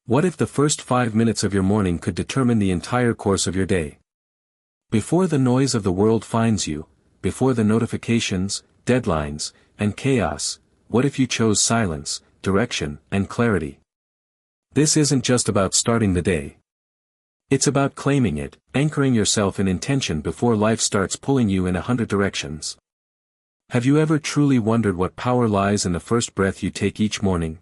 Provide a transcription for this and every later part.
What if the first 5 minutes of your morning could determine the entire course of your day? Before the noise of the world finds you, before the notifications, deadlines, and chaos, what if you chose silence, direction, and clarity? This isn't just about starting the day. It's about claiming it, anchoring yourself in intention before life starts pulling you in 100 directions. Have you ever truly wondered what power lies in the first breath you take each morning?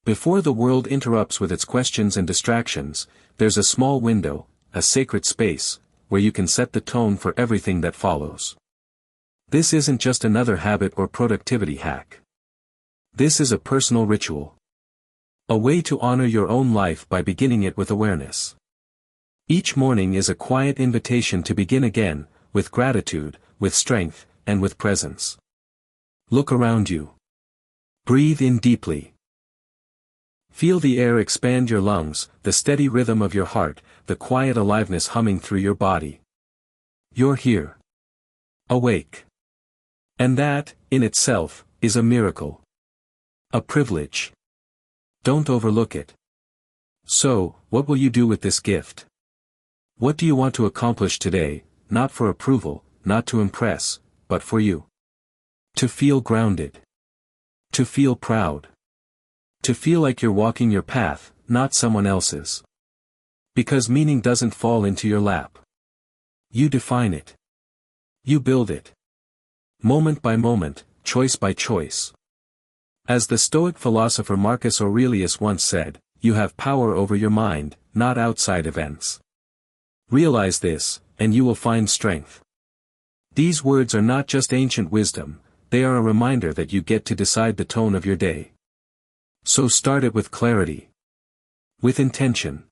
Before the world interrupts with its questions and distractions, there's a small window, a sacred space, where you can set the tone for everything that follows. This isn't just another habit or productivity hack. This is a personal ritual. A way to honor your own life by beginning it with awareness. Each morning is a quiet invitation to begin again, with gratitude, with strength, and with presence. Look around you. Breathe in deeply. Feel the air expand your lungs, the steady rhythm of your heart, the quiet aliveness humming through your body. You're here. Awake. And that, in itself, is a miracle. A privilege. Don't overlook it. So, what will you do with this gift? What do you want to accomplish today, not for approval, not to impress, but for you? To feel grounded. To feel proud. To feel like you're walking your path, not someone else's. Because meaning doesn't fall into your lap. You define it. You build it. Moment by moment, choice by choice. As the Stoic philosopher Marcus Aurelius once said, you have power over your mind, not outside events. Realize this, and you will find strength. These words are not just ancient wisdom, they are a reminder that you get to decide the tone of your day. So start it with clarity. With intention.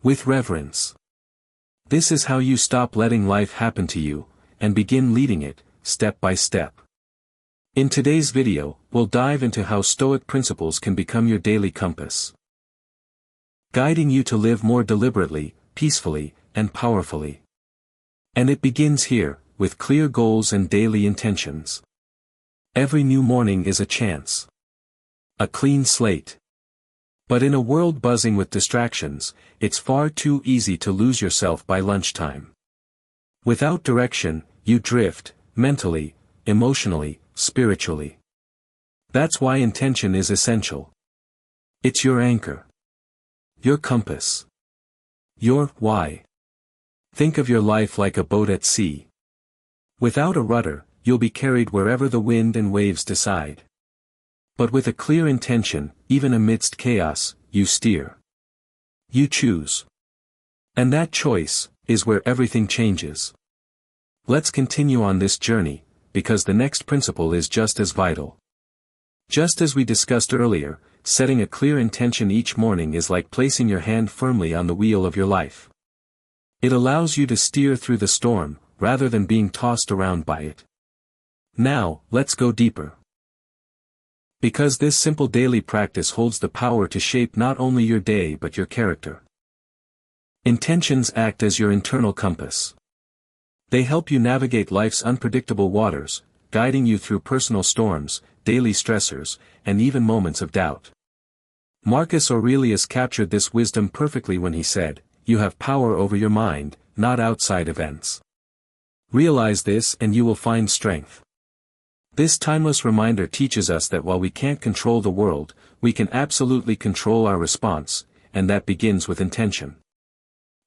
With reverence. This is how you stop letting life happen to you, and begin leading it, step by step. In today's video, we'll dive into how Stoic principles can become your daily compass. Guiding you to live more deliberately, peacefully, and powerfully. And it begins here, with clear goals and daily intentions. Every new morning is a chance. A clean slate. But in a world buzzing with distractions, it's far too easy to lose yourself by lunchtime. Without direction, you drift, mentally, emotionally, spiritually. That's why intention is essential. It's your anchor. Your compass. Your why. Think of your life like a boat at sea. Without a rudder, you'll be carried wherever the wind and waves decide. But with a clear intention, even amidst chaos, you steer. You choose. And that choice is where everything changes. Let's continue on this journey, because the next principle is just as vital. Just as we discussed earlier, setting a clear intention each morning is like placing your hand firmly on the wheel of your life. It allows you to steer through the storm, rather than being tossed around by it. Now, let's go deeper. Because this simple daily practice holds the power to shape not only your day but your character. Intentions act as your internal compass. They help you navigate life's unpredictable waters, guiding you through personal storms, daily stressors, and even moments of doubt. Marcus Aurelius captured this wisdom perfectly when he said, "You have power over your mind, not outside events." Realize this and you will find strength. This timeless reminder teaches us that while we can't control the world, we can absolutely control our response, and that begins with intention.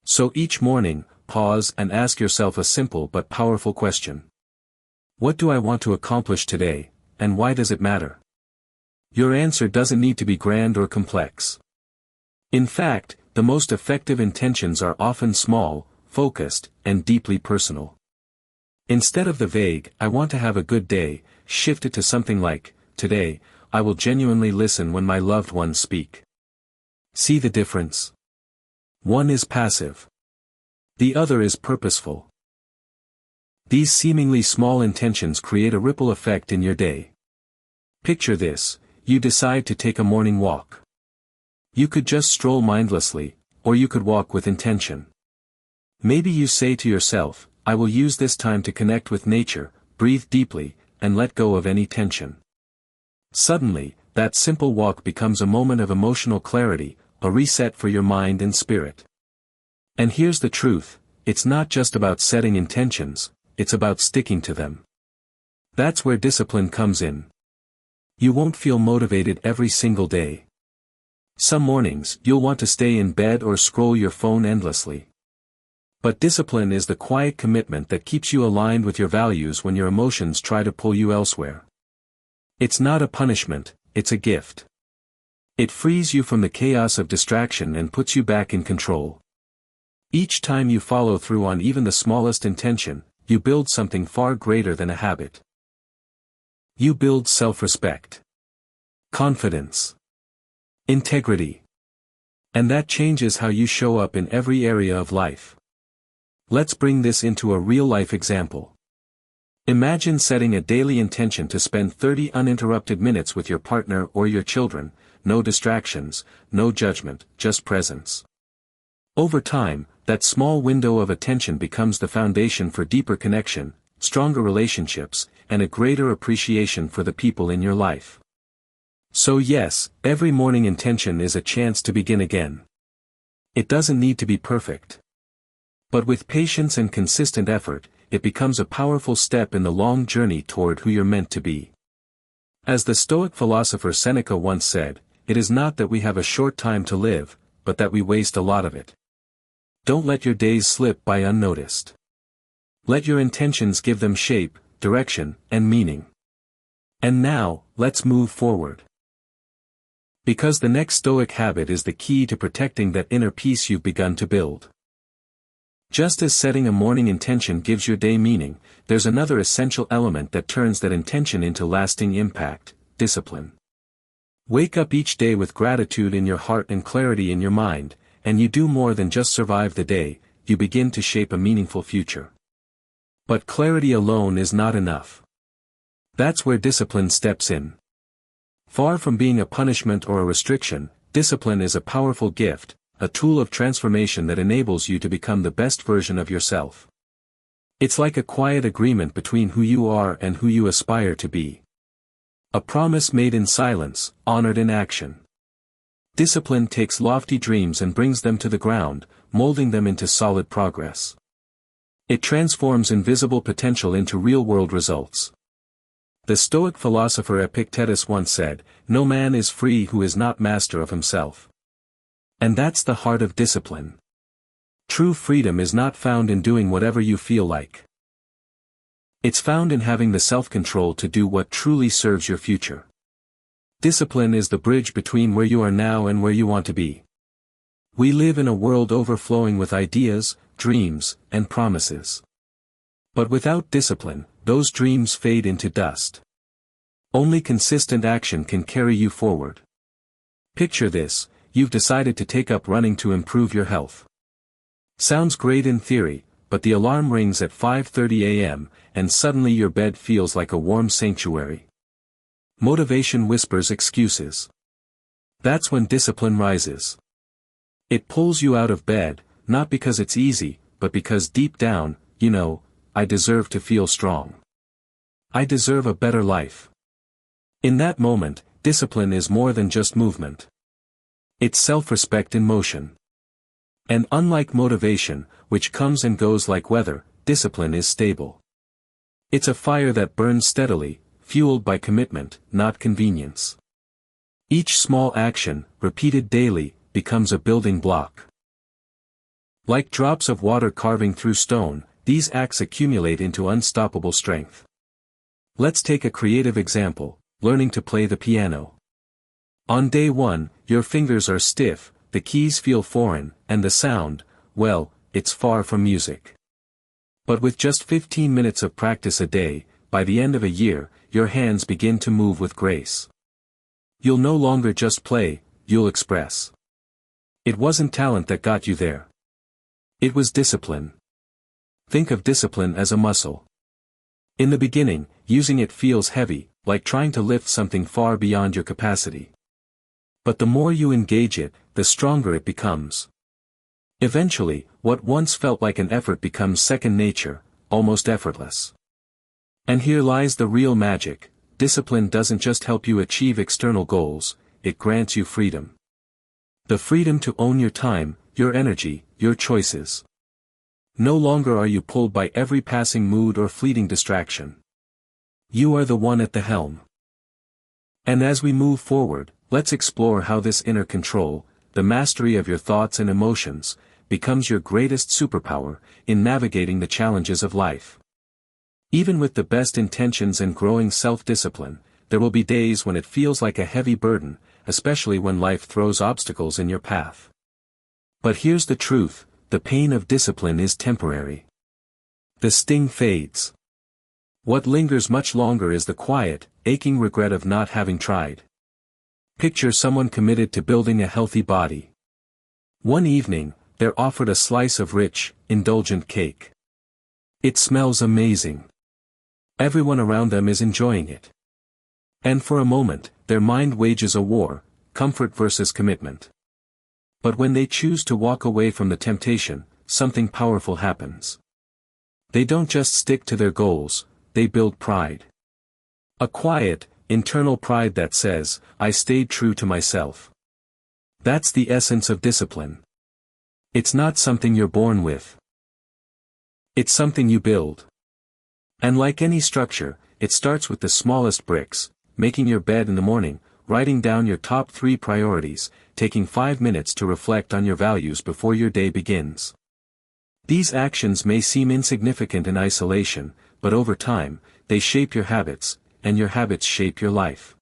So each morning, pause and ask yourself a simple but powerful question. What do I want to accomplish today, and why does it matter? Your answer doesn't need to be grand or complex. In fact, the most effective intentions are often small, focused, and deeply personal. Instead of the vague, "I want to have a good day," shift it to something like, "Today, I will genuinely listen when my loved ones speak." See the difference? One is passive. The other is purposeful. These seemingly small intentions create a ripple effect in your day. Picture this: you decide to take a morning walk. You could just stroll mindlessly, or you could walk with intention. Maybe you say to yourself, "I will use this time to connect with nature, breathe deeply, and let go of any tension." Suddenly, that simple walk becomes a moment of emotional clarity, a reset for your mind and spirit. And here's the truth, it's not just about setting intentions, it's about sticking to them. That's where discipline comes in. You won't feel motivated every single day. Some mornings, you'll want to stay in bed or scroll your phone endlessly. But discipline is the quiet commitment that keeps you aligned with your values when your emotions try to pull you elsewhere. It's not a punishment, it's a gift. It frees you from the chaos of distraction and puts you back in control. Each time you follow through on even the smallest intention, you build something far greater than a habit. You build self-respect, confidence, integrity. And that changes how you show up in every area of life. Let's bring this into a real-life example. Imagine setting a daily intention to spend 30 uninterrupted minutes with your partner or your children, no distractions, no judgment, just presence. Over time, that small window of attention becomes the foundation for deeper connection, stronger relationships, and a greater appreciation for the people in your life. So yes, every morning intention is a chance to begin again. It doesn't need to be perfect. But with patience and consistent effort, it becomes a powerful step in the long journey toward who you're meant to be. As the Stoic philosopher Seneca once said, it is not that we have a short time to live, but that we waste a lot of it. Don't let your days slip by unnoticed. Let your intentions give them shape, direction, and meaning. And now, let's move forward. Because the next Stoic habit is the key to protecting that inner peace you've begun to build. Just as setting a morning intention gives your day meaning, there's another essential element that turns that intention into lasting impact: discipline. Wake up each day with gratitude in your heart and clarity in your mind, and you do more than just survive the day, you begin to shape a meaningful future. But clarity alone is not enough. That's where discipline steps in. Far from being a punishment or a restriction, discipline is a powerful gift, a tool of transformation that enables you to become the best version of yourself. It's like a quiet agreement between who you are and who you aspire to be. A promise made in silence, honored in action. Discipline takes lofty dreams and brings them to the ground, molding them into solid progress. It transforms invisible potential into real-world results. The Stoic philosopher Epictetus once said, "No man is free who is not master of himself." And that's the heart of discipline. True freedom is not found in doing whatever you feel like. It's found in having the self-control to do what truly serves your future. Discipline is the bridge between where you are now and where you want to be. We live in a world overflowing with ideas, dreams, and promises. But without discipline, those dreams fade into dust. Only consistent action can carry you forward. Picture this: you've decided to take up running to improve your health. Sounds great in theory, but the alarm rings at 5:30 a.m., and suddenly your bed feels like a warm sanctuary. Motivation whispers excuses. That's when discipline rises. It pulls you out of bed, not because it's easy, but because deep down, you know, I deserve to feel strong. I deserve a better life. In that moment, discipline is more than just movement. It's self-respect in motion. And unlike motivation, which comes and goes like weather, discipline is stable. It's a fire that burns steadily, fueled by commitment, not convenience. Each small action, repeated daily, becomes a building block. Like drops of water carving through stone, these acts accumulate into unstoppable strength. Let's take a creative example: learning to play the piano. On day one, your fingers are stiff, the keys feel foreign, and the sound, well, it's far from music. But with just 15 minutes of practice a day, by the end of a year, your hands begin to move with grace. You'll no longer just play, you'll express. It wasn't talent that got you there. It was discipline. Think of discipline as a muscle. In the beginning, using it feels heavy, like trying to lift something far beyond your capacity. But the more you engage it, the stronger it becomes. Eventually, what once felt like an effort becomes second nature, almost effortless. And here lies the real magic: discipline doesn't just help you achieve external goals, it grants you freedom. The freedom to own your time, your energy, your choices. No longer are you pulled by every passing mood or fleeting distraction. You are the one at the helm. And as we move forward, let's explore how this inner control, the mastery of your thoughts and emotions, becomes your greatest superpower in navigating the challenges of life. Even with the best intentions and growing self-discipline, there will be days when it feels like a heavy burden, especially when life throws obstacles in your path. But here's the truth, the pain of discipline is temporary. The sting fades. What lingers much longer is the quiet, aching regret of not having tried. Picture someone committed to building a healthy body. One evening, they're offered a slice of rich, indulgent cake. It smells amazing. Everyone around them is enjoying it. And for a moment, their mind wages a war, comfort versus commitment. But when they choose to walk away from the temptation, something powerful happens. They don't just stick to their goals, they build pride. A quiet, internal pride that says, I stayed true to myself. That's the essence of discipline. It's not something you're born with. It's something you build. And like any structure, it starts with the smallest bricks, making your bed in the morning, writing down your top 3 priorities, taking 5 minutes to reflect on your values before your day begins. These actions may seem insignificant in isolation, but over time, they shape your habits, and your habits shape your life.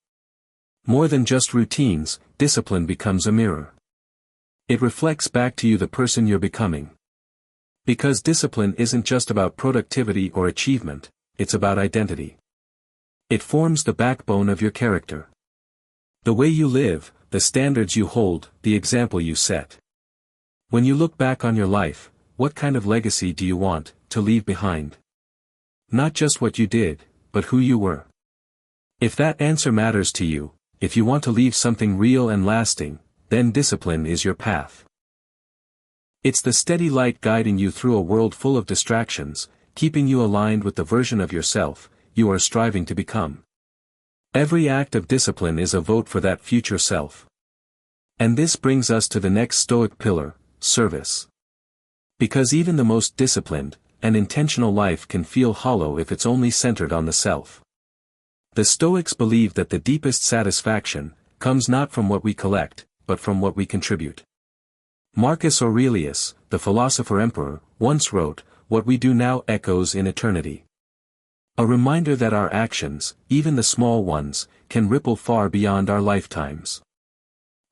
More than just routines, discipline becomes a mirror. It reflects back to you the person you're becoming. Because discipline isn't just about productivity or achievement, it's about identity. It forms the backbone of your character. The way you live, the standards you hold, the example you set. When you look back on your life, what kind of legacy do you want to leave behind? Not just what you did, but who you were. If that answer matters to you, if you want to leave something real and lasting, then discipline is your path. It's the steady light guiding you through a world full of distractions, keeping you aligned with the version of yourself you are striving to become. Every act of discipline is a vote for that future self. And this brings us to the next Stoic pillar, service. Because even the most disciplined and intentional life can feel hollow if it's only centered on the self. The Stoics believe that the deepest satisfaction comes not from what we collect, but from what we contribute. Marcus Aurelius, the philosopher-emperor, once wrote, "What we do now echoes in eternity." A reminder that our actions, even the small ones, can ripple far beyond our lifetimes.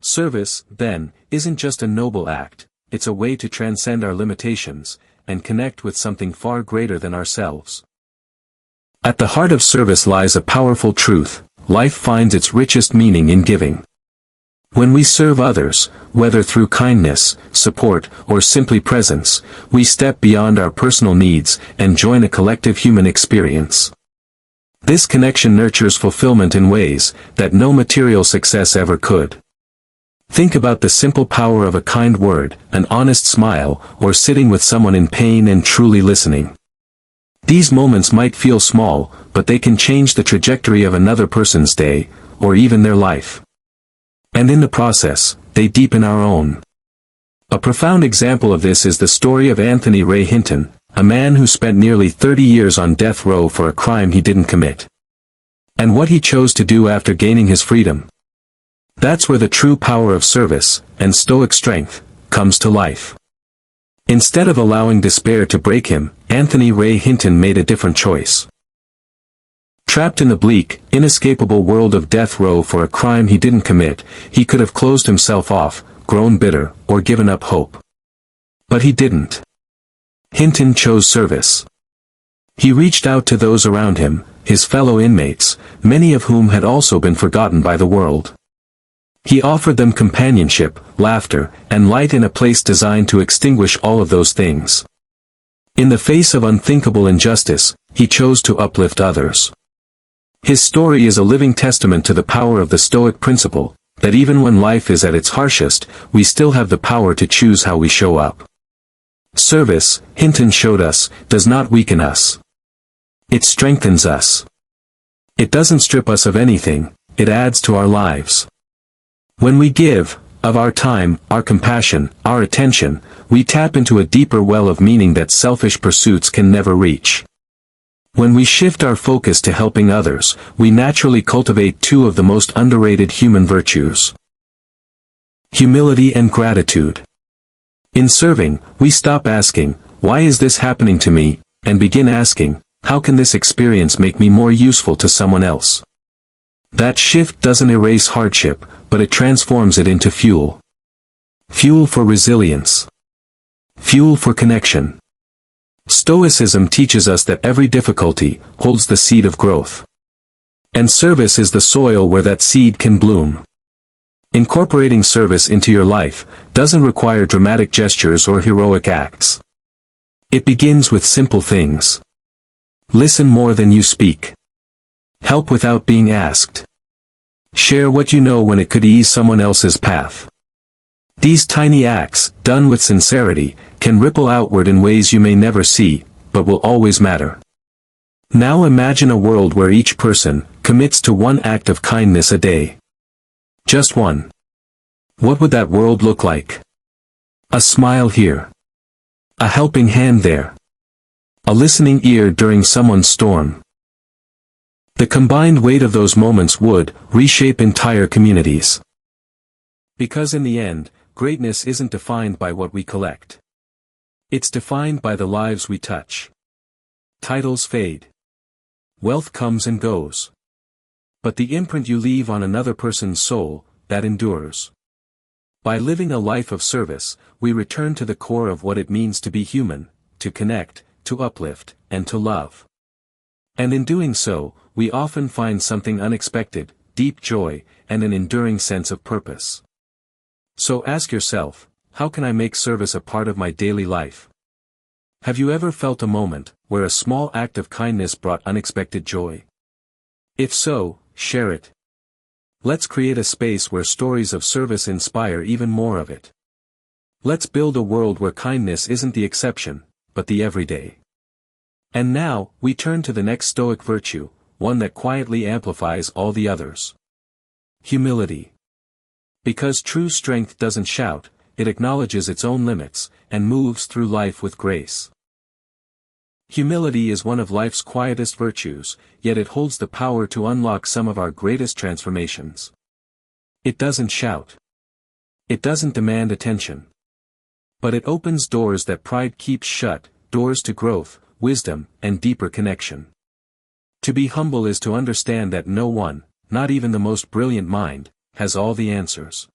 Service, then, isn't just a noble act, it's a way to transcend our limitations, and connect with something far greater than ourselves. At the heart of service lies a powerful truth: life finds its richest meaning in giving. When we serve others, whether through kindness, support, or simply presence, we step beyond our personal needs and join a collective human experience. This connection nurtures fulfillment in ways that no material success ever could. Think about the simple power of a kind word, an honest smile, or sitting with someone in pain and truly listening. These moments might feel small, but they can change the trajectory of another person's day, or even their life. And in the process, they deepen our own. A profound example of this is the story of Anthony Ray Hinton, a man who spent nearly 30 years on death row for a crime he didn't commit. And what he chose to do after gaining his freedom. That's where the true power of service, and Stoic strength, comes to life. Instead of allowing despair to break him, Anthony Ray Hinton made a different choice. Trapped in the bleak, inescapable world of death row for a crime he didn't commit, he could have closed himself off, grown bitter, or given up hope. But he didn't. Hinton chose service. He reached out to those around him, his fellow inmates, many of whom had also been forgotten by the world. He offered them companionship, laughter, and light in a place designed to extinguish all of those things. In the face of unthinkable injustice, he chose to uplift others. His story is a living testament to the power of the Stoic principle, that even when life is at its harshest, we still have the power to choose how we show up. Service, Hinton showed us, does not weaken us. It strengthens us. It doesn't strip us of anything, it adds to our lives. When we give, of our time, our compassion, our attention, we tap into a deeper well of meaning that selfish pursuits can never reach. When we shift our focus to helping others, we naturally cultivate two of the most underrated human virtues: humility and gratitude. In serving, we stop asking, "Why is this happening to me?" and begin asking, "How can this experience make me more useful to someone else?" That shift doesn't erase hardship, but it transforms it into fuel. Fuel for resilience. Fuel for connection. Stoicism teaches us that every difficulty holds the seed of growth. And service is the soil where that seed can bloom. Incorporating service into your life doesn't require dramatic gestures or heroic acts. It begins with simple things. Listen more than you speak. Help without being asked. Share what you know when it could ease someone else's path. These tiny acts, done with sincerity, can ripple outward in ways you may never see, but will always matter. Now imagine a world where each person commits to one act of kindness a day. Just one. What would that world look like? A smile here. A helping hand there. A listening ear during someone's storm. The combined weight of those moments would reshape entire communities. Because in the end, greatness isn't defined by what we collect. It's defined by the lives we touch. Titles fade. Wealth comes and goes. But the imprint you leave on another person's soul, that endures. By living a life of service, we return to the core of what it means to be human, to connect, to uplift, and to love. And in doing so, we often find something unexpected, deep joy, and an enduring sense of purpose. So ask yourself, how can I make service a part of my daily life? Have you ever felt a moment where a small act of kindness brought unexpected joy? If so, share it. Let's create a space where stories of service inspire even more of it. Let's build a world where kindness isn't the exception, but the everyday. And now, we turn to the next Stoic virtue, one that quietly amplifies all the others. Humility. Because true strength doesn't shout, it acknowledges its own limits, and moves through life with grace. Humility is one of life's quietest virtues, yet it holds the power to unlock some of our greatest transformations. It doesn't shout. It doesn't demand attention. But it opens doors that pride keeps shut, doors to growth, wisdom, and deeper connection. To be humble is to understand that no one, not even the most brilliant mind, has all the answers.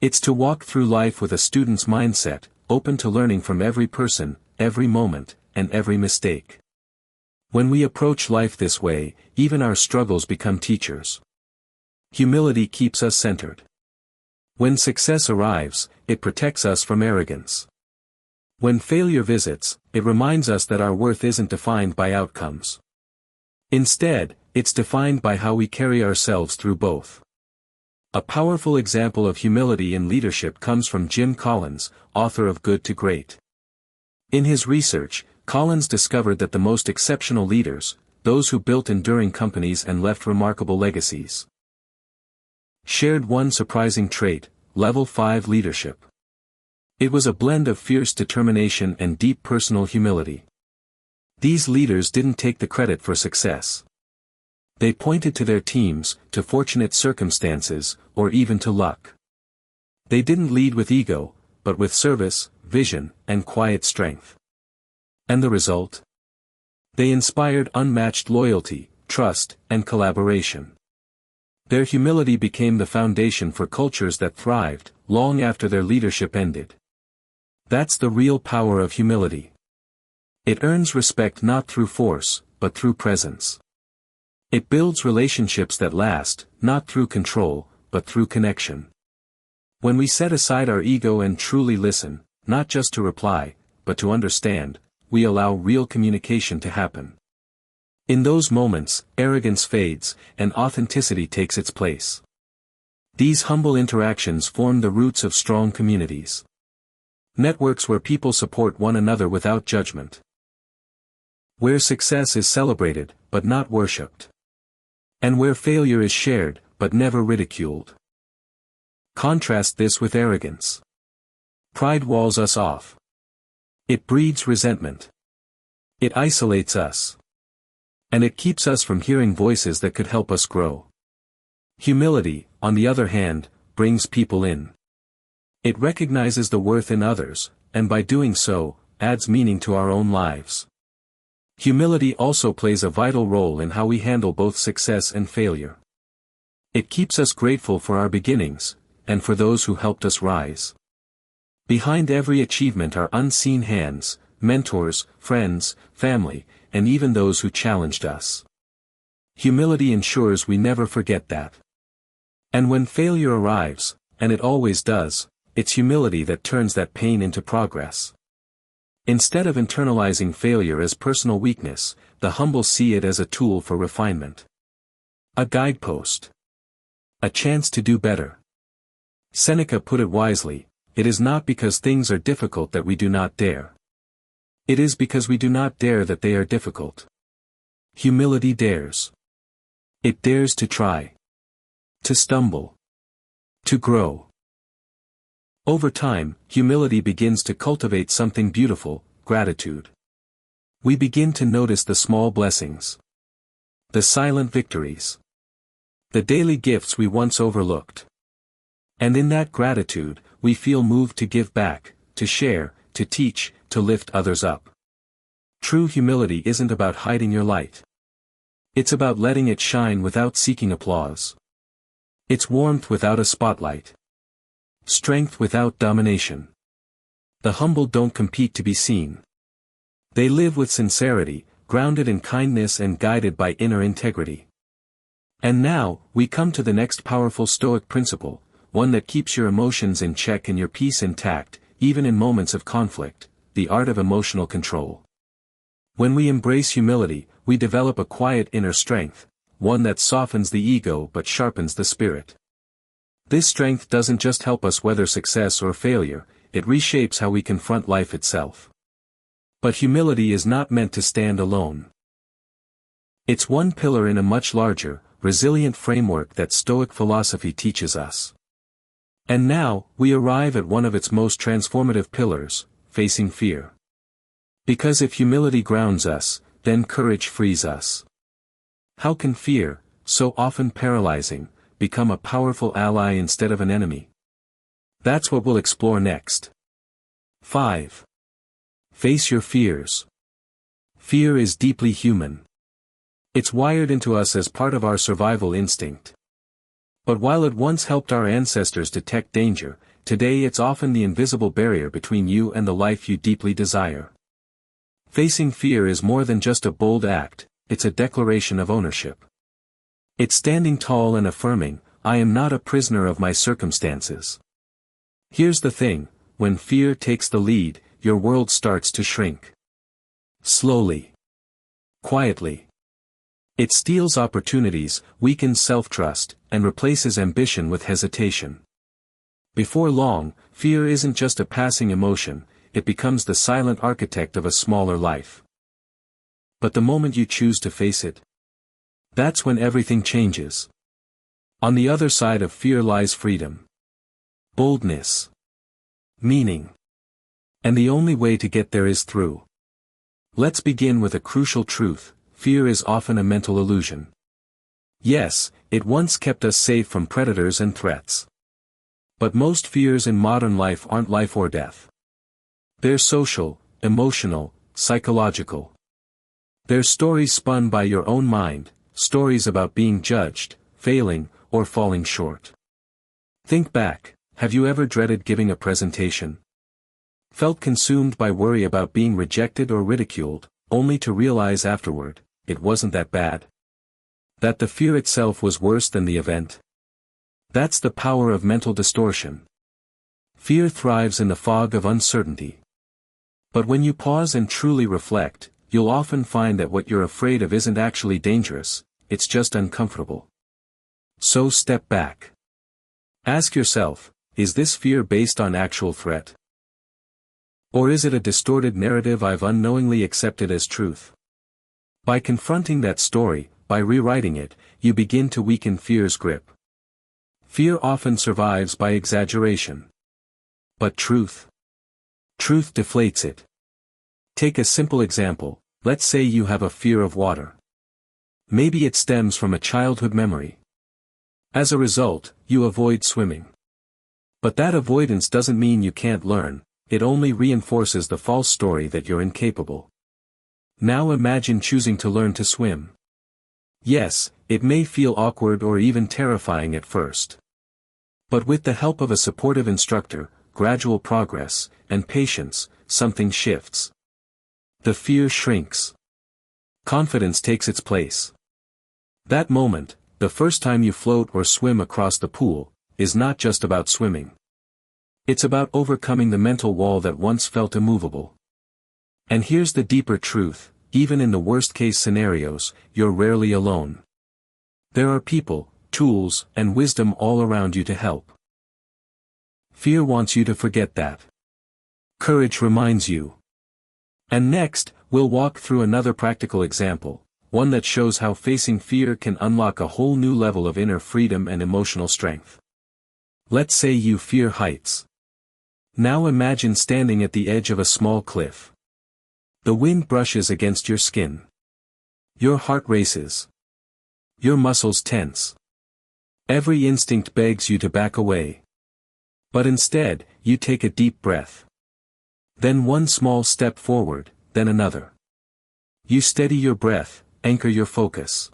It's to walk through life with a student's mindset, open to learning from every person, every moment, and every mistake. When we approach life this way, even our struggles become teachers. Humility keeps us centered. When success arrives, it protects us from arrogance. When failure visits, it reminds us that our worth isn't defined by outcomes. Instead, it's defined by how we carry ourselves through both. A powerful example of humility in leadership comes from Jim Collins, author of Good to Great. In his research, Collins discovered that the most exceptional leaders, those who built enduring companies and left remarkable legacies, shared one surprising trait: level 5 leadership. It was a blend of fierce determination and deep personal humility. These leaders didn't take the credit for success. They pointed to their teams, to fortunate circumstances, or even to luck. They didn't lead with ego, but with service, vision, and quiet strength. And the result? They inspired unmatched loyalty, trust, and collaboration. Their humility became the foundation for cultures that thrived, long after their leadership ended. That's the real power of humility. It earns respect not through force, but through presence. It builds relationships that last, not through control, but through connection. When we set aside our ego and truly listen, not just to reply, but to understand, we allow real communication to happen. In those moments, arrogance fades, and authenticity takes its place. These humble interactions form the roots of strong communities. Networks where people support one another without judgment. Where success is celebrated, but not worshipped. And where failure is shared, but never ridiculed. Contrast this with arrogance. Pride walls us off. It breeds resentment. It isolates us. And it keeps us from hearing voices that could help us grow. Humility, on the other hand, brings people in. It recognizes the worth in others, and by doing so, adds meaning to our own lives. Humility also plays a vital role in how we handle both success and failure. It keeps us grateful for our beginnings, and for those who helped us rise. Behind every achievement are unseen hands, mentors, friends, family, and even those who challenged us. Humility ensures we never forget that. And when failure arrives, and it always does, it's humility that turns that pain into progress. Instead of internalizing failure as personal weakness, the humble see it as a tool for refinement. A guidepost. A chance to do better. Seneca put it wisely, it is not because things are difficult that we do not dare. It is because we do not dare that they are difficult. Humility dares. It dares to try. To stumble. To grow. Over time, humility begins to cultivate something beautiful, gratitude. We begin to notice the small blessings. The silent victories. The daily gifts we once overlooked. And in that gratitude, we feel moved to give back, to share, to teach, to lift others up. True humility isn't about hiding your light. It's about letting it shine without seeking applause. It's warmth without a spotlight. Strength without domination. The humble don't compete to be seen. They live with sincerity, grounded in kindness and guided by inner integrity. And now, we come to the next powerful Stoic principle, one that keeps your emotions in check and your peace intact, even in moments of conflict, the art of emotional control. When we embrace humility, we develop a quiet inner strength, one that softens the ego but sharpens the spirit. This strength doesn't just help us weather success or failure, it reshapes how we confront life itself. But humility is not meant to stand alone. It's one pillar in a much larger, resilient framework that Stoic philosophy teaches us. And now, we arrive at one of its most transformative pillars, facing fear. Because if humility grounds us, then courage frees us. How can fear, so often paralyzing, become a powerful ally instead of an enemy? That's what we'll explore next. 5. Face your fears. Fear is deeply human. It's wired into us as part of our survival instinct. But while it once helped our ancestors detect danger, today it's often the invisible barrier between you and the life you deeply desire. Facing fear is more than just a bold act, it's a declaration of ownership. It's standing tall and affirming, I am not a prisoner of my circumstances. Here's the thing, when fear takes the lead, your world starts to shrink. Slowly. Quietly. It steals opportunities, weakens self-trust, and replaces ambition with hesitation. Before long, fear isn't just a passing emotion, it becomes the silent architect of a smaller life. But the moment you choose to face it, that's when everything changes. On the other side of fear lies freedom. Boldness. Meaning. And the only way to get there is through. Let's begin with a crucial truth, fear is often a mental illusion. Yes, it once kept us safe from predators and threats. But most fears in modern life aren't life or death. They're social, emotional, psychological. They're stories spun by your own mind, stories about being judged, failing, or falling short. Think back, have you ever dreaded giving a presentation? Felt consumed by worry about being rejected or ridiculed, only to realize afterward, it wasn't that bad? That the fear itself was worse than the event? That's the power of mental distortion. Fear thrives in the fog of uncertainty. But when you pause and truly reflect, you'll often find that what you're afraid of isn't actually dangerous, it's just uncomfortable. So step back. Ask yourself, is this fear based on actual threat? Or is it a distorted narrative I've unknowingly accepted as truth? By confronting that story, by rewriting it, you begin to weaken fear's grip. Fear often survives by exaggeration. But truth? Truth deflates it. Take a simple example. Let's say you have a fear of water. Maybe it stems from a childhood memory. As a result, you avoid swimming. But that avoidance doesn't mean you can't learn, it only reinforces the false story that you're incapable. Now imagine choosing to learn to swim. Yes, it may feel awkward or even terrifying at first. But with the help of a supportive instructor, gradual progress, and patience, something shifts. The fear shrinks. Confidence takes its place. That moment, the first time you float or swim across the pool, is not just about swimming. It's about overcoming the mental wall that once felt immovable. And here's the deeper truth, even in the worst-case scenarios, you're rarely alone. There are people, tools, and wisdom all around you to help. Fear wants you to forget that. Courage reminds you. And next, we'll walk through another practical example, one that shows how facing fear can unlock a whole new level of inner freedom and emotional strength. Let's say you fear heights. Now imagine standing at the edge of a small cliff. The wind brushes against your skin. Your heart races. Your muscles tense. Every instinct begs you to back away. But instead, you take a deep breath. Then one small step forward, then another. You steady your breath, anchor your focus.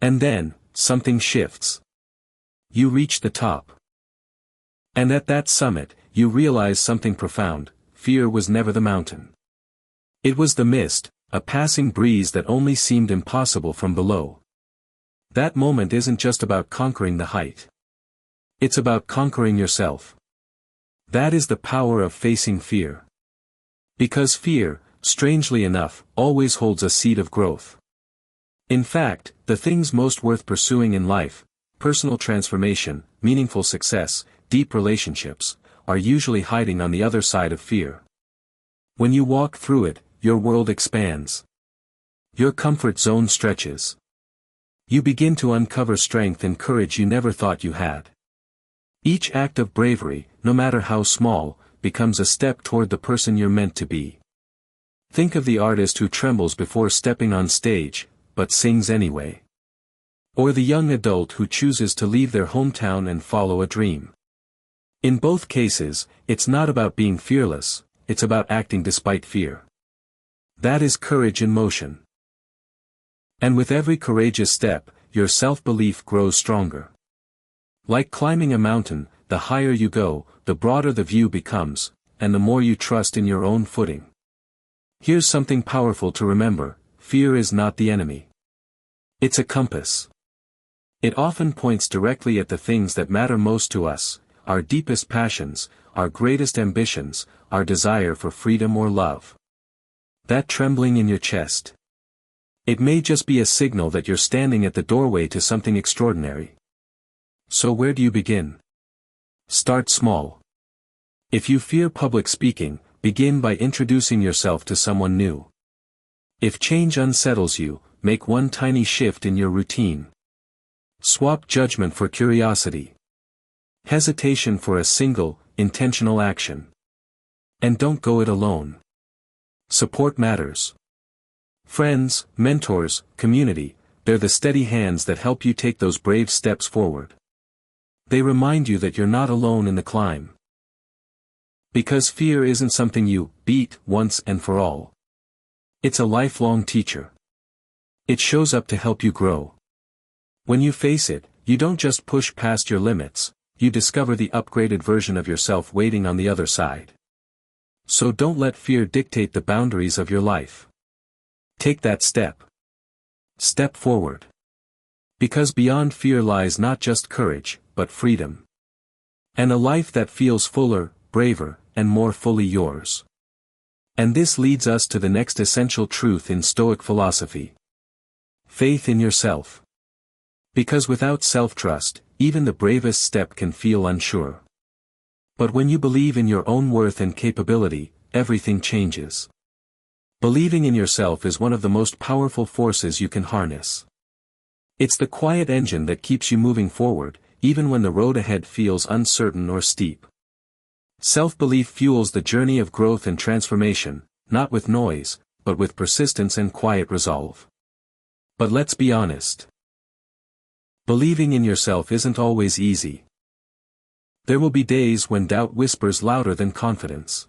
And then, something shifts. You reach the top. And at that summit, you realize something profound: fear was never the mountain. It was the mist, a passing breeze that only seemed impossible from below. That moment isn't just about conquering the height. It's about conquering yourself. That is the power of facing fear. Because fear, strangely enough, always holds a seed of growth. In fact, the things most worth pursuing in life, personal transformation, meaningful success, deep relationships, are usually hiding on the other side of fear. When you walk through it, your world expands. Your comfort zone stretches. You begin to uncover strength and courage you never thought you had. Each act of bravery, no matter how small, becomes a step toward the person you're meant to be. Think of the artist who trembles before stepping on stage, but sings anyway. Or the young adult who chooses to leave their hometown and follow a dream. In both cases, it's not about being fearless, it's about acting despite fear. That is courage in motion. And with every courageous step, your self-belief grows stronger. Like climbing a mountain, the higher you go, the broader the view becomes, and the more you trust in your own footing. Here's something powerful to remember: fear is not the enemy. It's a compass. It often points directly at the things that matter most to us, our deepest passions, our greatest ambitions, our desire for freedom or love. That trembling in your chest. It may just be a signal that you're standing at the doorway to something extraordinary. So where do you begin? Start small. If you fear public speaking, begin by introducing yourself to someone new. If change unsettles you, make one tiny shift in your routine. Swap judgment for curiosity. Hesitation for a single, intentional action. And don't go it alone. Support matters. Friends, mentors, community, they're the steady hands that help you take those brave steps forward. They remind you that you're not alone in the climb. Because fear isn't something you beat once and for all. It's a lifelong teacher. It shows up to help you grow. When you face it, you don't just push past your limits, you discover the upgraded version of yourself waiting on the other side. So don't let fear dictate the boundaries of your life. Take that step. Step forward. Because beyond fear lies not just courage, but freedom. And a life that feels fuller, braver, and more fully yours. And this leads us to the next essential truth in Stoic philosophy. Faith in yourself. Because without self-trust, even the bravest step can feel unsure. But when you believe in your own worth and capability, everything changes. Believing in yourself is one of the most powerful forces you can harness. It's the quiet engine that keeps you moving forward, even when the road ahead feels uncertain or steep. Self-belief fuels the journey of growth and transformation, not with noise, but with persistence and quiet resolve. But let's be honest. Believing in yourself isn't always easy. There will be days when doubt whispers louder than confidence.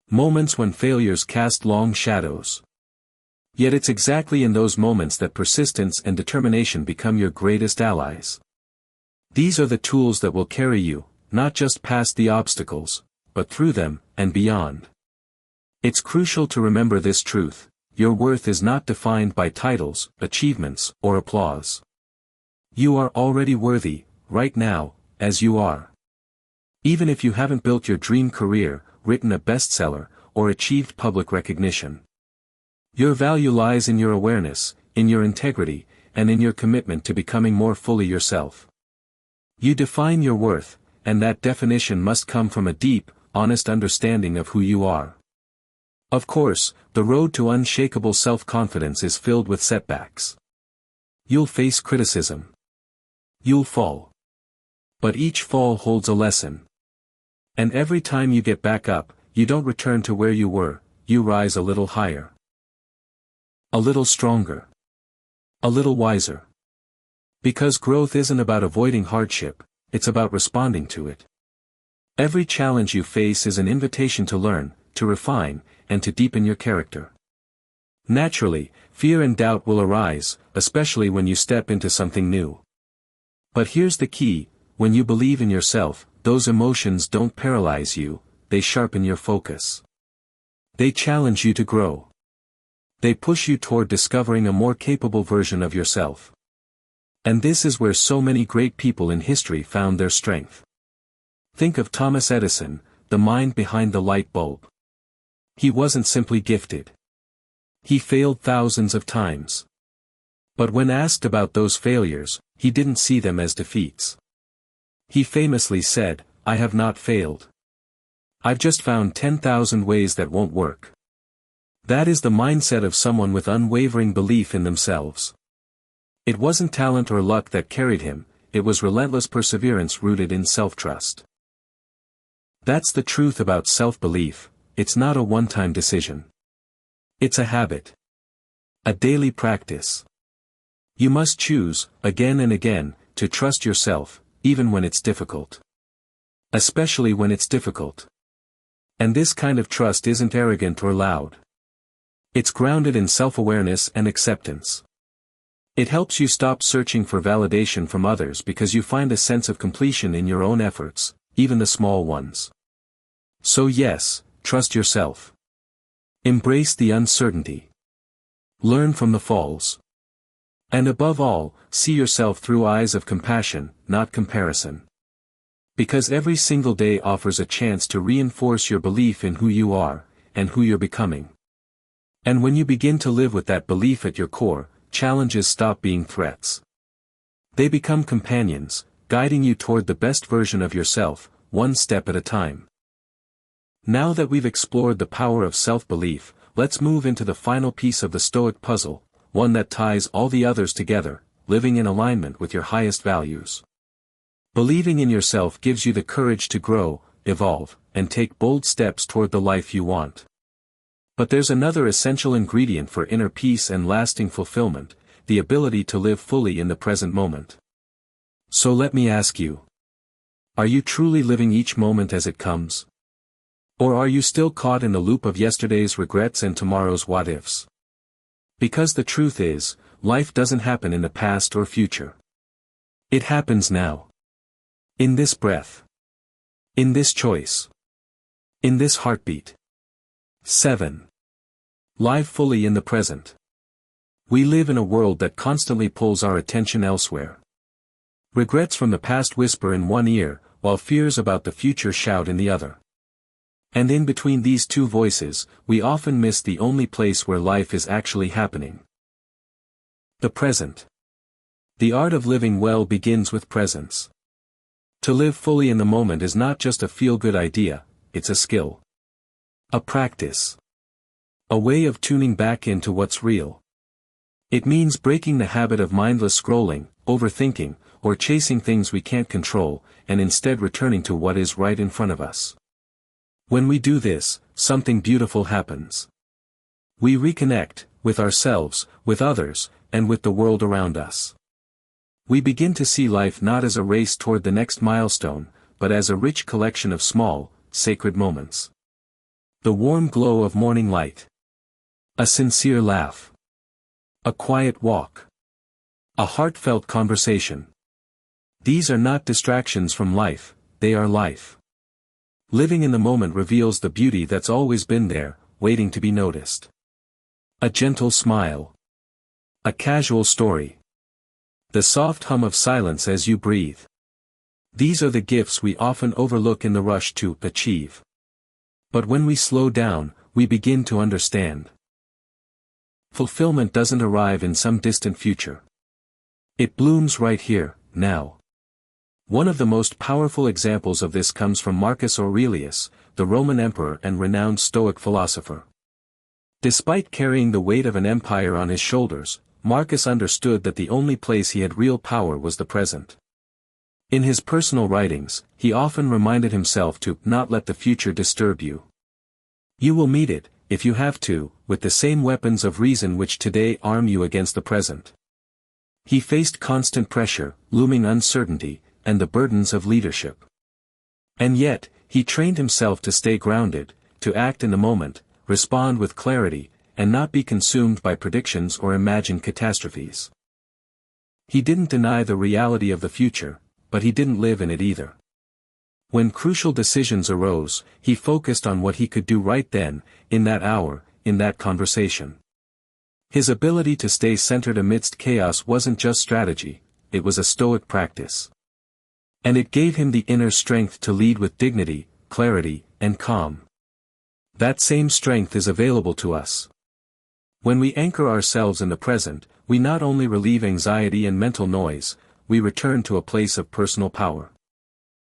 Moments when failures cast long shadows. Yet it's exactly in those moments that persistence and determination become your greatest allies. These are the tools that will carry you, not just past the obstacles, but through them, and beyond. It's crucial to remember this truth: your worth is not defined by titles, achievements, or applause. You are already worthy, right now, as you are. Even if you haven't built your dream career, written a bestseller, or achieved public recognition. Your value lies in your awareness, in your integrity, and in your commitment to becoming more fully yourself. You define your worth, and that definition must come from a deep, honest understanding of who you are. Of course, the road to unshakable self-confidence is filled with setbacks. You'll face criticism. You'll fall. But each fall holds a lesson. And every time you get back up, you don't return to where you were, you rise a little higher. A little stronger. A little wiser. Because growth isn't about avoiding hardship, it's about responding to it. Every challenge you face is an invitation to learn, to refine, and to deepen your character. Naturally, fear and doubt will arise, especially when you step into something new. But here's the key: when you believe in yourself, those emotions don't paralyze you, they sharpen your focus. They challenge you to grow. They push you toward discovering a more capable version of yourself. And this is where so many great people in history found their strength. Think of Thomas Edison, the mind behind the light bulb. He wasn't simply gifted. He failed thousands of times. But when asked about those failures, he didn't see them as defeats. He famously said, "I have not failed. I've just found 10,000 ways that won't work." That is the mindset of someone with unwavering belief in themselves. It wasn't talent or luck that carried him, it was relentless perseverance rooted in self-trust. That's the truth about self-belief: it's not a one-time decision. It's a habit. A daily practice. You must choose, again and again, to trust yourself, even when it's difficult. Especially when it's difficult. And this kind of trust isn't arrogant or loud. It's grounded in self-awareness and acceptance. It helps you stop searching for validation from others because you find a sense of completion in your own efforts, even the small ones. So yes, trust yourself. Embrace the uncertainty. Learn from the falls. And above all, see yourself through eyes of compassion, not comparison. Because every single day offers a chance to reinforce your belief in who you are, and who you're becoming. And when you begin to live with that belief at your core, challenges stop being threats. They become companions, guiding you toward the best version of yourself, one step at a time. Now that we've explored the power of self-belief, let's move into the final piece of the Stoic puzzle, one that ties all the others together: living in alignment with your highest values. Believing in yourself gives you the courage to grow, evolve, and take bold steps toward the life you want. But there's another essential ingredient for inner peace and lasting fulfillment: the ability to live fully in the present moment. So let me ask you: are you truly living each moment as it comes? Or are you still caught in the loop of yesterday's regrets and tomorrow's what-ifs? Because the truth is, life doesn't happen in the past or future. It happens now. In this breath. In this choice. In this heartbeat. 7. Live fully in the present. We live in a world that constantly pulls our attention elsewhere. Regrets from the past whisper in one ear, while fears about the future shout in the other. And in between these two voices, we often miss the only place where life is actually happening. The present. The art of living well begins with presence. To live fully in the moment is not just a feel-good idea, it's a skill. A practice. A way of tuning back into what's real. It means breaking the habit of mindless scrolling, overthinking, or chasing things we can't control, and instead returning to what is right in front of us. When we do this, something beautiful happens. We reconnect, with ourselves, with others, and with the world around us. We begin to see life not as a race toward the next milestone, but as a rich collection of small, sacred moments. The warm glow of morning light. A sincere laugh. A quiet walk. A heartfelt conversation. These are not distractions from life, they are life. Living in the moment reveals the beauty that's always been there, waiting to be noticed. A gentle smile. A casual story. The soft hum of silence as you breathe. These are the gifts we often overlook in the rush to achieve. But when we slow down, we begin to understand. Fulfillment doesn't arrive in some distant future. It blooms right here, now. One of the most powerful examples of this comes from Marcus Aurelius, the Roman emperor and renowned Stoic philosopher. Despite carrying the weight of an empire on his shoulders, Marcus understood that the only place he had real power was the present. In his personal writings, he often reminded himself to not let the future disturb you. You will meet it, if you have to, with the same weapons of reason which today arm you against the present. He faced constant pressure, looming uncertainty, and the burdens of leadership. And yet, he trained himself to stay grounded, to act in the moment, respond with clarity, and not be consumed by predictions or imagined catastrophes. He didn't deny the reality of the future, but he didn't live in it either. When crucial decisions arose, he focused on what he could do right then, in that hour, in that conversation. His ability to stay centered amidst chaos wasn't just strategy, it was a Stoic practice. And it gave him the inner strength to lead with dignity, clarity, and calm. That same strength is available to us. When we anchor ourselves in the present, we not only relieve anxiety and mental noise, we return to a place of personal power.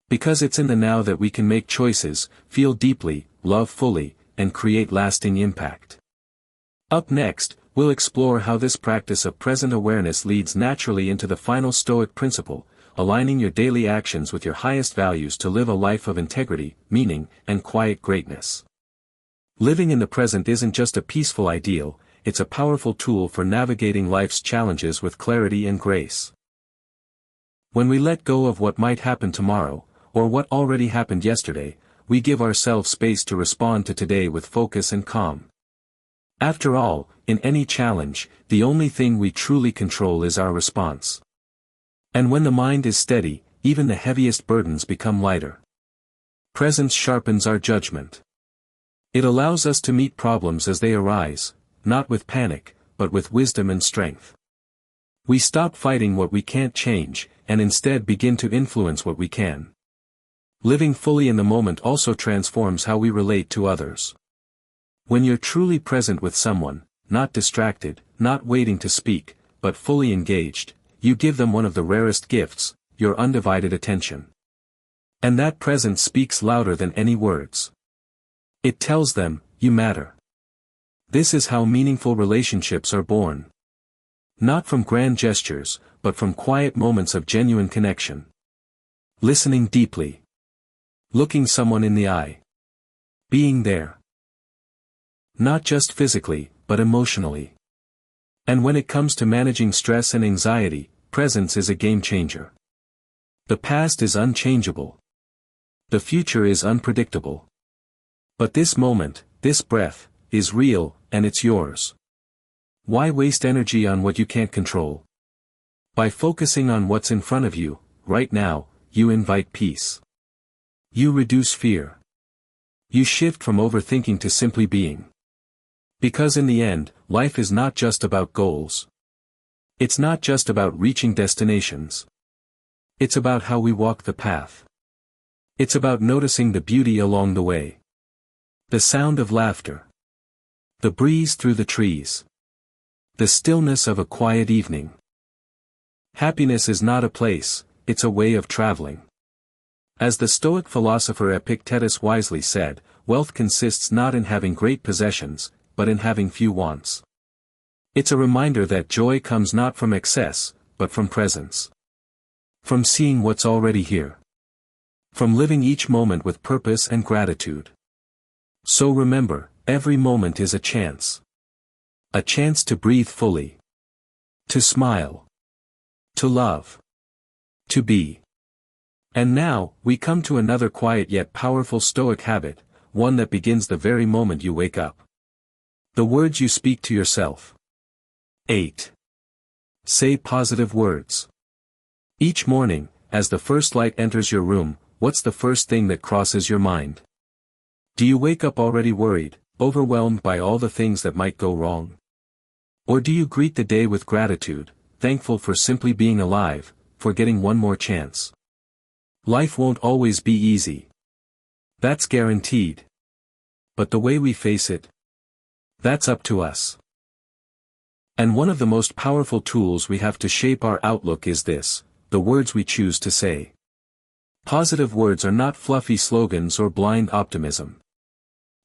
Because it's in the now that we can make choices, feel deeply, love fully, and create lasting impact. Up next, we'll explore how this practice of present awareness leads naturally into the final Stoic principle, aligning your daily actions with your highest values to live a life of integrity, meaning, and quiet greatness. Living in the present isn't just a peaceful ideal, it's a powerful tool for navigating life's challenges with clarity and grace. When we let go of what might happen tomorrow, or what already happened yesterday, we give ourselves space to respond to today with focus and calm. After all, in any challenge, the only thing we truly control is our response. And when the mind is steady, even the heaviest burdens become lighter. Presence sharpens our judgment. It allows us to meet problems as they arise, not with panic, but with wisdom and strength. We stop fighting what we can't change, and instead begin to influence what we can. Living fully in the moment also transforms how we relate to others. When you're truly present with someone, not distracted, not waiting to speak, but fully engaged, you give them one of the rarest gifts, your undivided attention. And that presence speaks louder than any words. It tells them, you matter. This is how meaningful relationships are born. Not from grand gestures, but from quiet moments of genuine connection. Listening deeply. Looking someone in the eye. Being there. Not just physically, but emotionally. And when it comes to managing stress and anxiety, presence is a game changer. The past is unchangeable. The future is unpredictable. But this moment, this breath, is real, and it's yours. Why waste energy on what you can't control? By focusing on what's in front of you, right now, you invite peace. You reduce fear. You shift from overthinking to simply being. Because in the end, life is not just about goals. It's not just about reaching destinations. It's about how we walk the path. It's about noticing the beauty along the way. The sound of laughter. The breeze through the trees. The stillness of a quiet evening. Happiness is not a place, it's a way of traveling. As the Stoic philosopher Epictetus wisely said, wealth consists not in having great possessions, but in having few wants. It's a reminder that joy comes not from excess, but from presence. From seeing what's already here. From living each moment with purpose and gratitude. So remember, every moment is a chance. A chance to breathe fully. To smile. To love. To be. And now, we come to another quiet yet powerful Stoic habit, one that begins the very moment you wake up. The words you speak to yourself. 8. Say positive words. Each morning, as the first light enters your room, what's the first thing that crosses your mind? Do you wake up already worried, overwhelmed by all the things that might go wrong? Or do you greet the day with gratitude, thankful for simply being alive, for getting one more chance? Life won't always be easy. That's guaranteed. But the way we face it, that's up to us. And one of the most powerful tools we have to shape our outlook is this: the words we choose to say. Positive words are not fluffy slogans or blind optimism.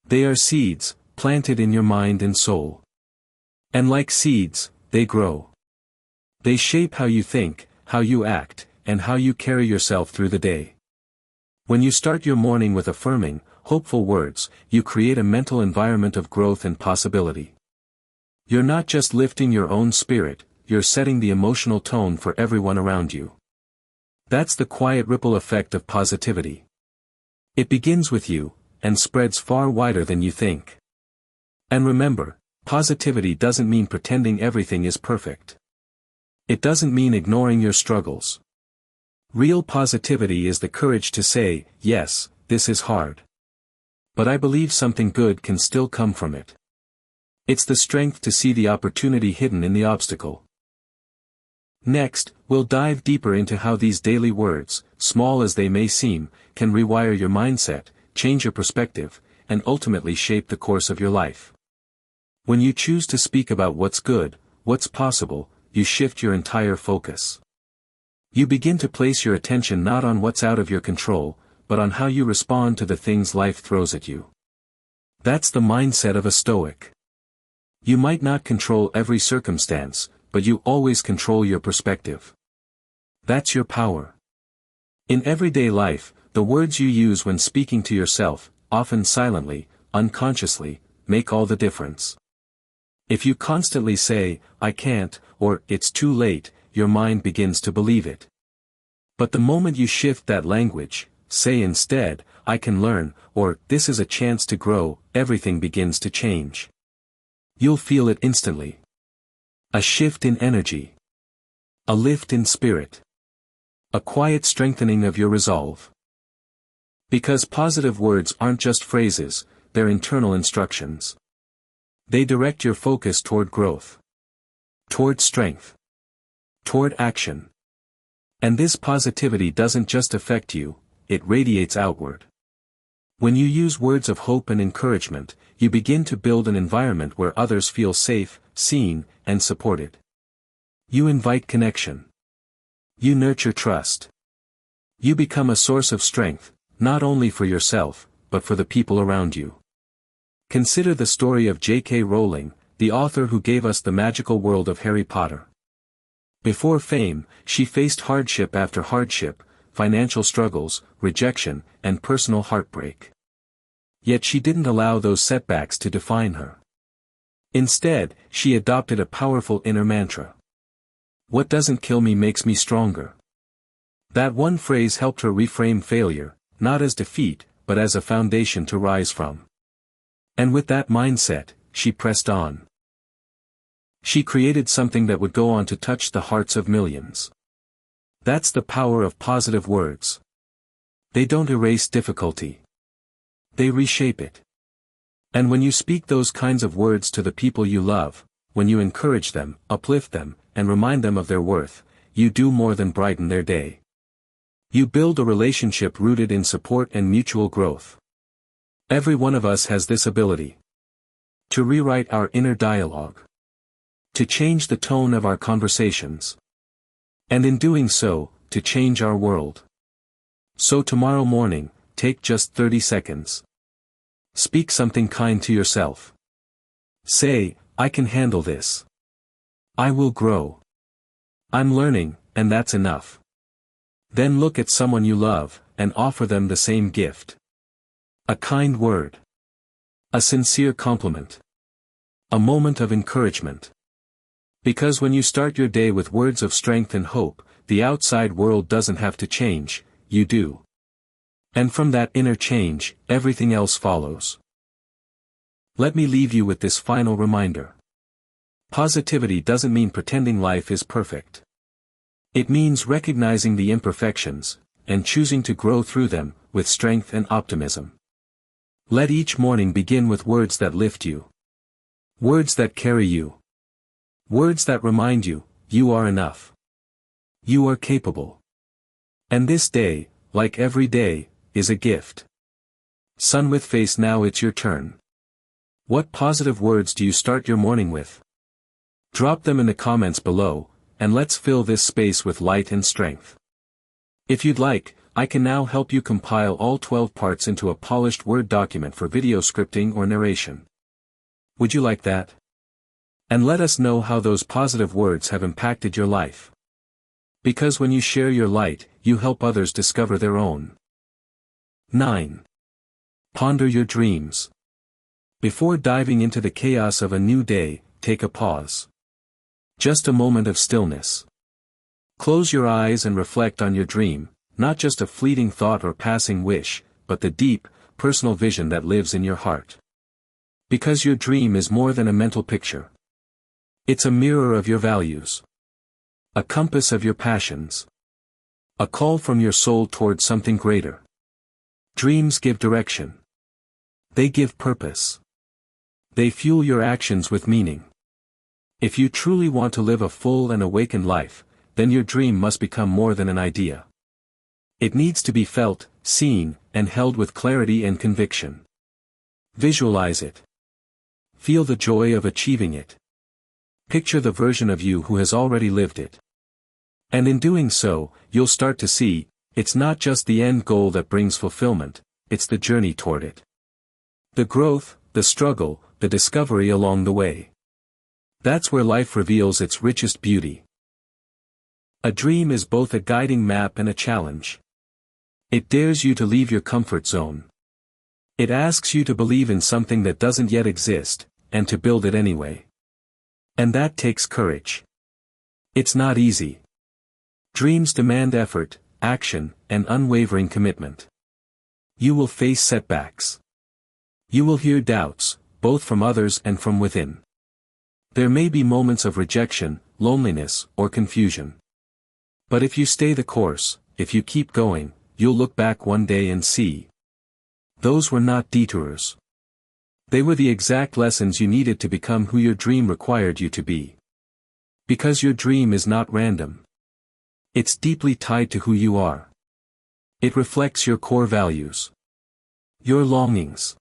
They are seeds, planted in your mind and soul. And like seeds, they grow. They shape how you think, how you act, and how you carry yourself through the day. When you start your morning with affirming, hopeful words, you create a mental environment of growth and possibility. You're not just lifting your own spirit, you're setting the emotional tone for everyone around you. That's the quiet ripple effect of positivity. It begins with you, and spreads far wider than you think. And remember, positivity doesn't mean pretending everything is perfect. It doesn't mean ignoring your struggles. Real positivity is the courage to say, yes, this is hard. But I believe something good can still come from it. It's the strength to see the opportunity hidden in the obstacle. Next, we'll dive deeper into how these daily words, small as they may seem, can rewire your mindset, change your perspective, and ultimately shape the course of your life. When you choose to speak about what's good, what's possible, you shift your entire focus. You begin to place your attention not on what's out of your control, but on how you respond to the things life throws at you. That's the mindset of a Stoic. You might not control every circumstance, but you always control your perspective. That's your power. In everyday life, the words you use when speaking to yourself, often silently, unconsciously, make all the difference. If you constantly say, I can't, or it's too late, your mind begins to believe it. But the moment you shift that language, say instead, I can learn, or this is a chance to grow, everything begins to change. You'll feel it instantly. A shift in energy. A lift in spirit. A quiet strengthening of your resolve. Because positive words aren't just phrases, they're internal instructions. They direct your focus toward growth. Toward strength. Toward action. And this positivity doesn't just affect you, it radiates outward. When you use words of hope and encouragement, you begin to build an environment where others feel safe, seen, and supported. You invite connection. You nurture trust. You become a source of strength, not only for yourself, but for the people around you. Consider the story of J.K. Rowling, the author who gave us the magical world of Harry Potter. Before fame, she faced hardship after hardship, financial struggles, rejection, and personal heartbreak. Yet she didn't allow those setbacks to define her. Instead, she adopted a powerful inner mantra. What doesn't kill me makes me stronger. That one phrase helped her reframe failure, not as defeat, but as a foundation to rise from. And with that mindset, she pressed on. She created something that would go on to touch the hearts of millions. That's the power of positive words. They don't erase difficulty. They reshape it. And when you speak those kinds of words to the people you love, when you encourage them, uplift them, and remind them of their worth, you do more than brighten their day. You build a relationship rooted in support and mutual growth. Every one of us has this ability. To rewrite our inner dialogue. To change the tone of our conversations. And in doing so, to change our world. So tomorrow morning, take just 30 seconds. Speak something kind to yourself. Say, I can handle this. I will grow. I'm learning, and that's enough. Then look at someone you love, and offer them the same gift. A kind word. A sincere compliment. A moment of encouragement. Because when you start your day with words of strength and hope, the outside world doesn't have to change, you do. And from that inner change, everything else follows. Let me leave you with this final reminder. Positivity doesn't mean pretending life is perfect. It means recognizing the imperfections, and choosing to grow through them, with strength and optimism. Let each morning begin with words that lift you. Words that carry you. Words that remind you, you are enough. You are capable. And this day, like every day, is a gift. Sun with face, now it's your turn. What positive words do you start your morning with? Drop them in the comments below, and let's fill this space with light and strength. If you'd like, I can now help you compile all 12 parts into a polished Word document for video scripting or narration. Would you like that? And let us know how those positive words have impacted your life. Because when you share your light, you help others discover their own. 9. Ponder your dreams. Before diving into the chaos of a new day, take a pause. Just a moment of stillness. Close your eyes and reflect on your dream, not just a fleeting thought or passing wish, but the deep, personal vision that lives in your heart. Because your dream is more than a mental picture. It's a mirror of your values. A compass of your passions. A call from your soul towards something greater. Dreams give direction. They give purpose. They fuel your actions with meaning. If you truly want to live a full and awakened life, then your dream must become more than an idea. It needs to be felt, seen, and held with clarity and conviction. Visualize it. Feel the joy of achieving it. Picture the version of you who has already lived it. And in doing so, you'll start to see, it's not just the end goal that brings fulfillment, it's the journey toward it. The growth, the struggle, the discovery along the way. That's where life reveals its richest beauty. A dream is both a guiding map and a challenge. It dares you to leave your comfort zone. It asks you to believe in something that doesn't yet exist, and to build it anyway. And that takes courage. It's not easy. Dreams demand effort, action, and unwavering commitment. You will face setbacks. You will hear doubts, both from others and from within. There may be moments of rejection, loneliness, or confusion. But if you stay the course, if you keep going, you'll look back one day and see. Those were not detours. They were the exact lessons you needed to become who your dream required you to be. Because your dream is not random. It's deeply tied to who you are. It reflects your core values. Your longings.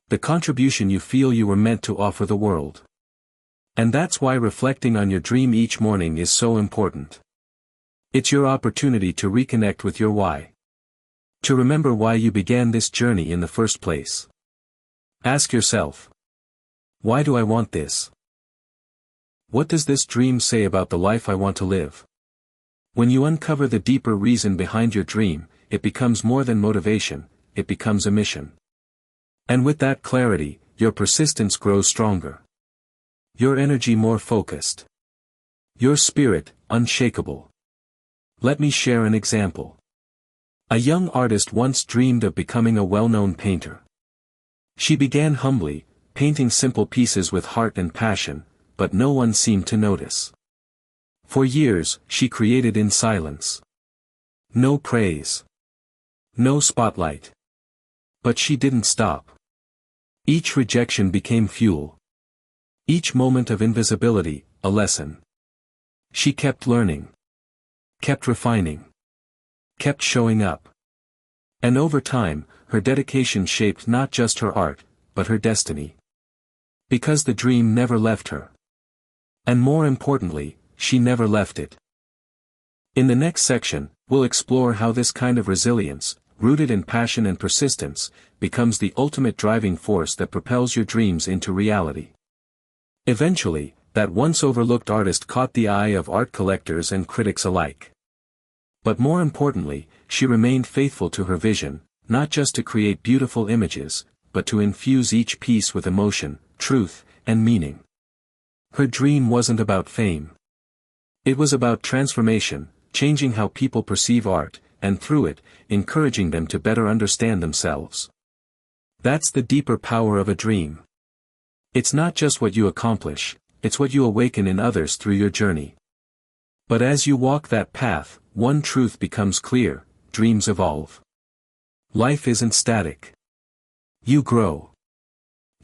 The contribution you feel you were meant to offer the world. And that's why reflecting on your dream each morning is so important. It's your opportunity to reconnect with your why. To remember why you began this journey in the first place. Ask yourself, why do I want this? What does this dream say about the life I want to live? When you uncover the deeper reason behind your dream, it becomes more than motivation, it becomes a mission. And with that clarity, your persistence grows stronger. Your energy more focused. Your spirit, unshakable. Let me share an example. A young artist once dreamed of becoming a well-known painter. She began humbly, painting simple pieces with heart and passion, but no one seemed to notice. For years, she created in silence. No praise. No spotlight. But she didn't stop. Each rejection became fuel. Each moment of invisibility, a lesson. She kept learning. Kept refining. Kept showing up. And over time, her dedication shaped not just her art, but her destiny. Because the dream never left her. And more importantly, she never left it. In the next section, we'll explore how this kind of resilience, rooted in passion and persistence, becomes the ultimate driving force that propels your dreams into reality. Eventually, that once overlooked artist caught the eye of art collectors and critics alike. But more importantly, she remained faithful to her vision, not just to create beautiful images, but to infuse each piece with emotion, truth, and meaning. Her dream wasn't about fame. It was about transformation, changing how people perceive art, and through it, encouraging them to better understand themselves. That's the deeper power of a dream. It's not just what you accomplish, it's what you awaken in others through your journey. But as you walk that path, one truth becomes clear: dreams evolve. Life isn't static. You grow.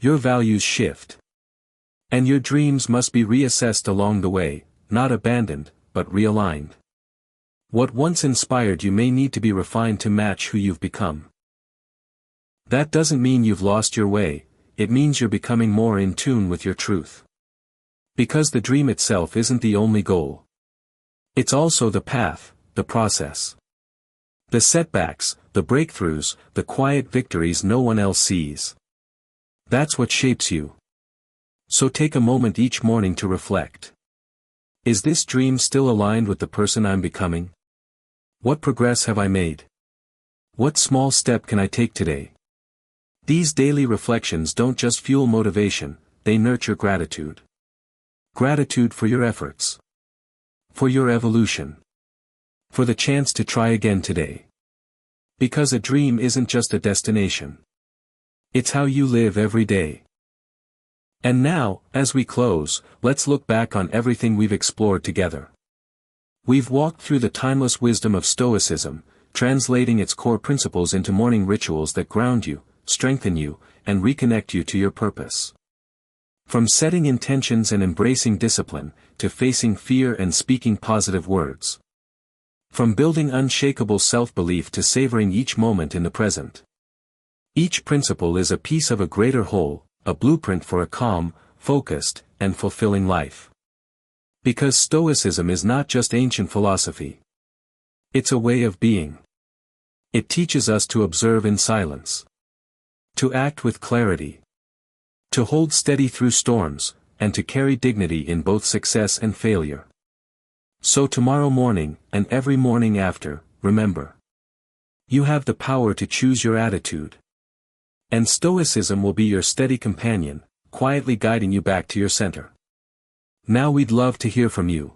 Your values shift. And your dreams must be reassessed along the way, not abandoned, but realigned. What once inspired you may need to be refined to match who you've become. That doesn't mean you've lost your way, it means you're becoming more in tune with your truth. Because the dream itself isn't the only goal. It's also the path, the process. The setbacks, the breakthroughs, the quiet victories no one else sees. That's what shapes you. So take a moment each morning to reflect. Is this dream still aligned with the person I'm becoming? What progress have I made? What small step can I take today? These daily reflections don't just fuel motivation, they nurture gratitude. Gratitude for your efforts. For your evolution. For the chance to try again today. Because a dream isn't just a destination. It's how you live every day. And now, as we close, let's look back on everything we've explored together. We've walked through the timeless wisdom of Stoicism, translating its core principles into morning rituals that ground you, strengthen you, and reconnect you to your purpose. From setting intentions and embracing discipline, to facing fear and speaking positive words. From building unshakable self-belief to savoring each moment in the present. Each principle is a piece of a greater whole, a blueprint for a calm, focused, and fulfilling life. Because Stoicism is not just ancient philosophy. It's a way of being. It teaches us to observe in silence. To act with clarity. To hold steady through storms, and to carry dignity in both success and failure. So tomorrow morning, and every morning after, remember. You have the power to choose your attitude. And Stoicism will be your steady companion, quietly guiding you back to your center. Now we'd love to hear from you.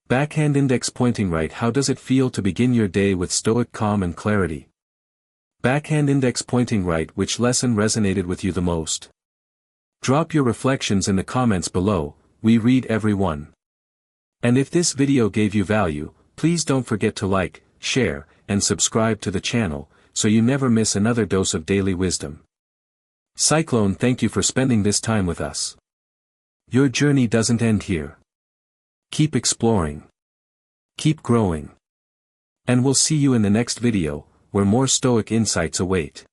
Backhand index pointing right. How does it feel to begin your day with Stoic calm and clarity? Backhand index pointing right. Which lesson resonated with you the most? Drop your reflections in the comments below, we read every one. And if this video gave you value, please don't forget to like, share, and subscribe to the channel, so you never miss another dose of daily wisdom. Cyclone, thank you for spending this time with us. Your journey doesn't end here. Keep exploring. Keep growing. And we'll see you in the next video, where more Stoic insights await.